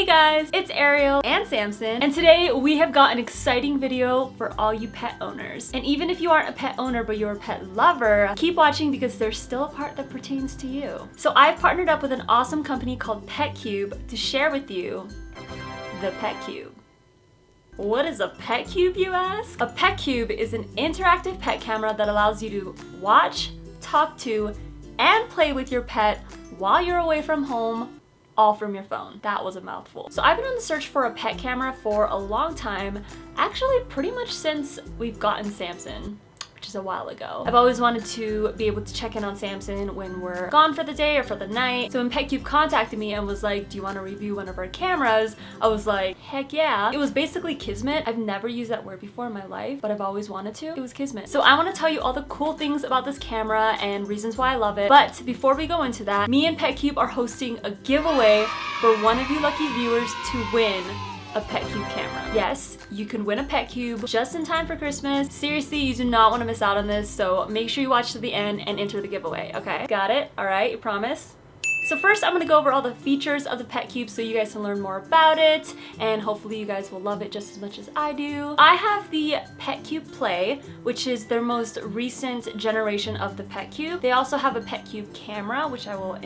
guys, it's Ariel and Samson, and today we have got an exciting video for all you pet owners. And even if you aren't a pet owner but you're a pet lover, keep watching because there's still a part that pertains to you. So I've partnered up with an awesome company called Petcube to share with you the Petcube. What is a Petcube, you ask? A Petcube is an interactive pet camera that allows you to watch, talk to, and play with your pet while you're away from home, all from your phone. That was a mouthful. So I've been on the search for a pet camera for a long time, actually pretty much since we've gotten Samson, which is a while ago. I've always wanted to be able to check in on Samson when we're gone for the day or for the night. So when Petcube contacted me and was like, do you want to review one of our cameras? I was like, heck yeah. It was basically kismet. I've never used that word before in my life, but I've always wanted to. It was kismet. So I want to tell you all the cool things about this camera and reasons why I love it. But before we go into that, me and Petcube are hosting a giveaway for one of you lucky viewers to win a Petcube camera. Yes, you can win a Petcube just in time for Christmas. Seriously, you do not want to miss out on this, so make sure you watch to the end and enter the giveaway, okay? Got it? All right, you promise? So first, I'm gonna go over all the features of the Petcube so you guys can learn more about it, and hopefully you guys will love it just as much as I do. I have the Petcube Play, which is their most recent generation of the Petcube. They also have a Petcube camera, which I will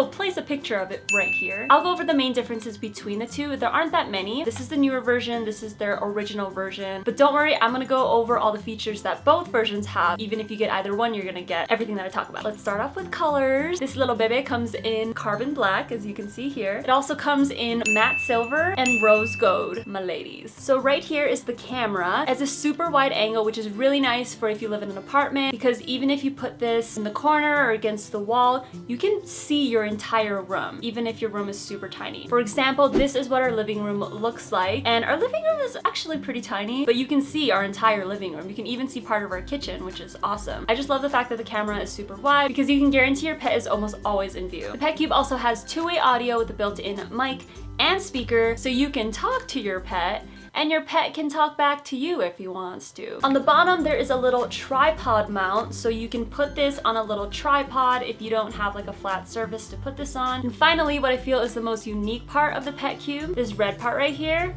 place a picture of it right here. I'll go over the main differences between the two. There aren't that many. This is the newer version, this is their original version. But don't worry, I'm gonna go over all the features that both versions have. Even if you get either one, you're gonna get everything that I talk about. Let's start off with colors. This little baby comes in carbon black, as you can see here. It also comes in matte silver and rose gold, my ladies. So right here is the camera. It's a super wide angle, which is really nice for if you live in an apartment, because even if you put this in the corner or against the wall, you can see your entire room, even if your room is super tiny. For example, this is what our living room looks like, and our living room is actually pretty tiny, but you can see our entire living room. You can even see part of our kitchen, which is awesome. I just love the fact that the camera is super wide because you can guarantee your pet is almost always in view. The Petcube also has two-way audio with a built-in mic and speaker, so you can talk to your pet and your pet can talk back to you if he wants to. On the bottom, there is a little tripod mount, so you can put this on a little tripod if you don't have like a flat surface to put this on. And finally, what I feel is the most unique part of the Petcube, this red part right here,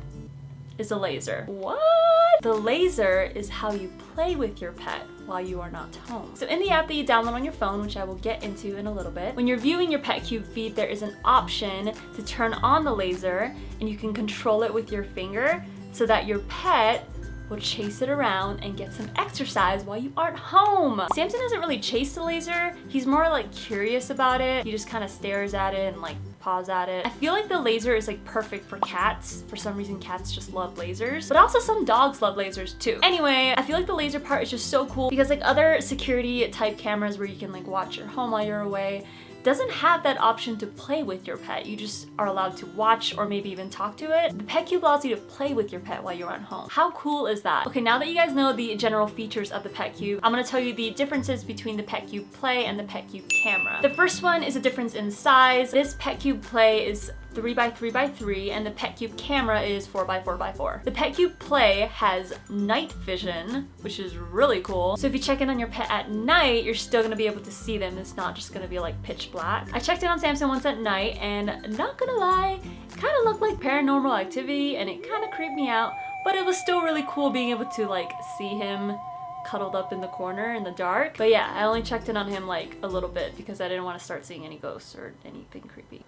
is a laser. What? The laser is how you play with your pet while you are not home. So in the app that you download on your phone, which I will get into in a little bit, when you're viewing your Petcube feed, there is an option to turn on the laser, and you can control it with your finger so that your pet will chase it around and get some exercise while you aren't home. Samson doesn't really chase the laser. He's more like curious about it. He just kind of stares at it and like paws at it. I feel like the laser is like perfect for cats. For some reason, cats just love lasers, but also some dogs love lasers too. Anyway, I feel like the laser part is just so cool because like other security type cameras where you can like watch your home while you're away, doesn't have that option to play with your pet. You just are allowed to watch or maybe even talk to it. The Petcube allows you to play with your pet while you're at home. How cool is that? Okay, now that you guys know the general features of the Petcube, I'm gonna tell you the differences between the Petcube Play and the Petcube camera. The first one is a difference in size. This Petcube Play is 3x3x3 and the Petcube camera is 4x4x4. The Petcube Play has night vision, which is really cool. So if you check in on your pet at night, you're still gonna be able to see them. It's not just gonna be like pitch black. I checked in on Samson once at night and not gonna lie, it kind of looked like Paranormal Activity and it kind of creeped me out, but it was still really cool being able to like see him cuddled up in the corner in the dark. But yeah, I only checked in on him like a little bit because I didn't want to start seeing any ghosts or anything creepy.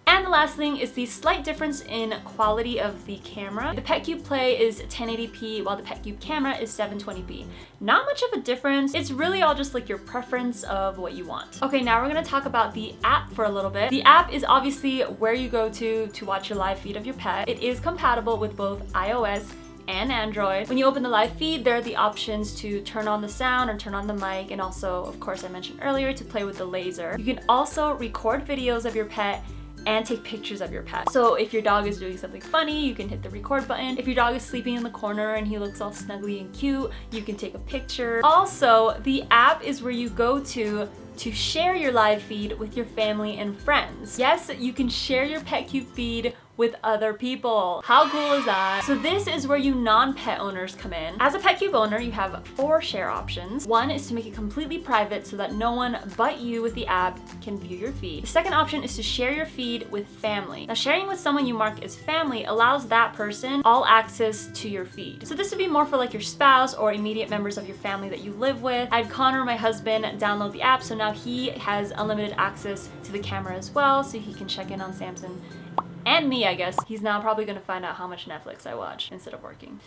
And the last thing is the slight difference in quality of the camera. The Petcube Play is 1080p while the Petcube camera is 720p. Not much of a difference. It's really all just like your preference of what you want. Okay, now we're gonna talk about the app for a little bit. The app is obviously where you go to watch your live feed of your pet. It is compatible with both iOS and Android. When you open the live feed, there are the options to turn on the sound or turn on the mic, and also, of course, I mentioned earlier, to play with the laser. You can also record videos of your pet and take pictures of your pet. So if your dog is doing something funny, you can hit the record button. If your dog is sleeping in the corner and he looks all snuggly and cute, you can take a picture. Also, the app is where you go to share your live feed with your family and friends. Yes, you can share your Petcube feed with other people. How cool is that? So this is where you non-pet owners come in. As a Petcube owner, you have 4 share options. One is to make it completely private so that no one but you with the app can view your feed. The second option is to share your feed with family. Now, sharing with someone you mark as family allows that person all access to your feed. So this would be more for like your spouse or immediate members of your family that you live with. I had Connor, my husband, download the app, so now he has unlimited access to the camera as well, so he can check in on Samson and me, I guess. He's now probably gonna find out how much Netflix I watch instead of working.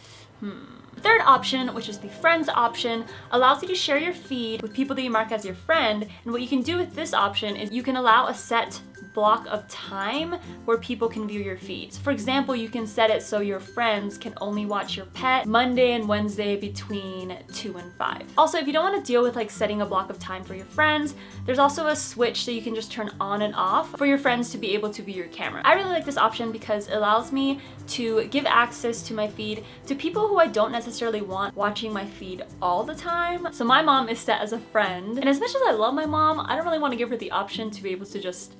Third option, which is the friends option, allows you to share your feed with people that you mark as your friend. And what you can do with this option is you can allow a set block of time where people can view your feeds. For example, you can set it so your friends can only watch your pet Monday and Wednesday between 2 and 5. Also, if you don't want to deal with like setting a block of time for your friends, there's also a switch that you can just turn on and off for your friends to be able to view your camera. I really like this option because it allows me to give access to my feed to people who I don't necessarily want watching my feed all the time. So my mom is set as a friend, and as much as I love my mom, I don't really want to give her the option to be able to just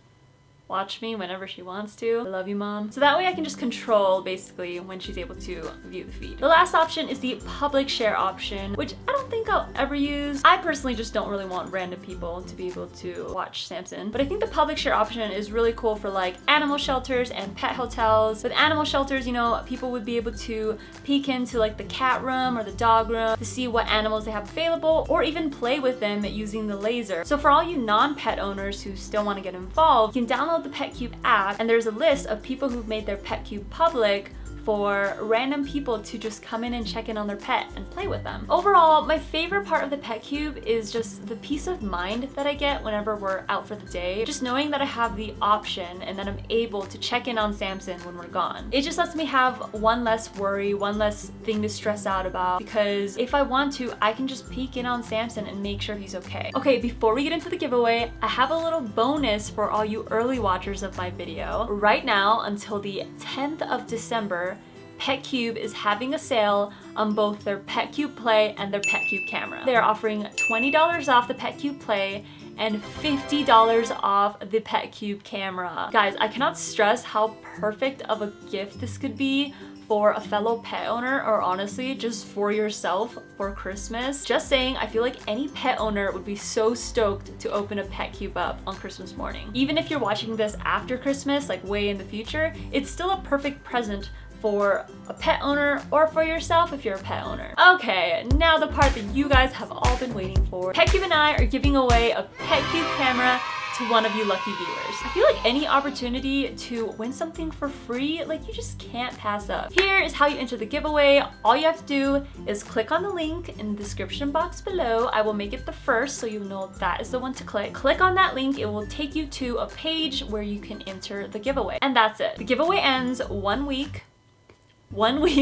watch me whenever she wants to. I love you, Mom. So that way I can just control basically when she's able to view the feed. The last option is the public share option, which I don't think I'll ever use. I personally just don't really want random people to be able to watch Samson. But I think the public share option is really cool for like animal shelters and pet hotels. With animal shelters, you know, people would be able to peek into like the cat room or the dog room to see what animals they have available, or even play with them using the laser. So for all you non-pet owners who still want to get involved, you can download the Petcube app, and there's a list of people who've made their Petcube public for random people to just come in and check in on their pet and play with them. Overall, my favorite part of the Petcube is just the peace of mind that I get whenever we're out for the day. Just knowing that I have the option and that I'm able to check in on Samson when we're gone. It just lets me have one less worry, one less thing to stress out about, because if I want to, I can just peek in on Samson and make sure he's okay. Okay, before we get into the giveaway, I have a little bonus for all you early watchers of my video. Right now, until the 10th of December, Petcube is having a sale on both their Petcube Play and their Petcube camera. They are offering $20 off the Petcube Play and $50 off the Petcube camera. Guys, I cannot stress how perfect of a gift this could be for a fellow pet owner, or honestly just for yourself for Christmas. Just saying, I feel like any pet owner would be so stoked to open a Petcube up on Christmas morning. Even if you're watching this after Christmas, like way in the future, it's still a perfect present for a pet owner or for yourself if you're a pet owner. Okay, now the part that you guys have all been waiting for. Petcube and I are giving away a Petcube camera to one of you lucky viewers. I feel like any opportunity to win something for free, like you just can't pass up. Here is how you enter the giveaway. All you have to do is click on the link in the description box below. I will make it the first so you know that is the one to click. Click on that link, it will take you to a page where you can enter the giveaway. And that's it. The giveaway ends 1 week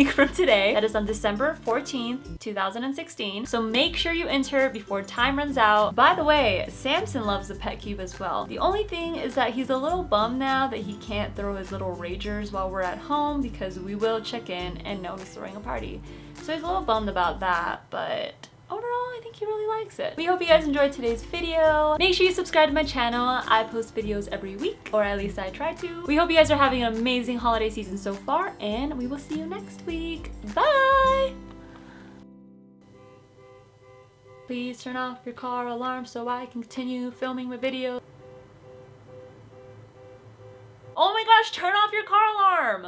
from today. That is on December 14th, 2016. So make sure you enter before time runs out. By the way, Samson loves the Petcube as well. The only thing is that he's a little bummed now that he can't throw his little ragers while we're at home, because we will check in and know he's throwing a party. So he's a little bummed about that, but overall, I think he really likes it. We hope you guys enjoyed today's video. Make sure you subscribe to my channel. I post videos every week, or at least I try to. We hope you guys are having an amazing holiday season so far, and we will see you next week. Bye! Please turn off your car alarm so I can continue filming my video. Oh my gosh, turn off your car alarm!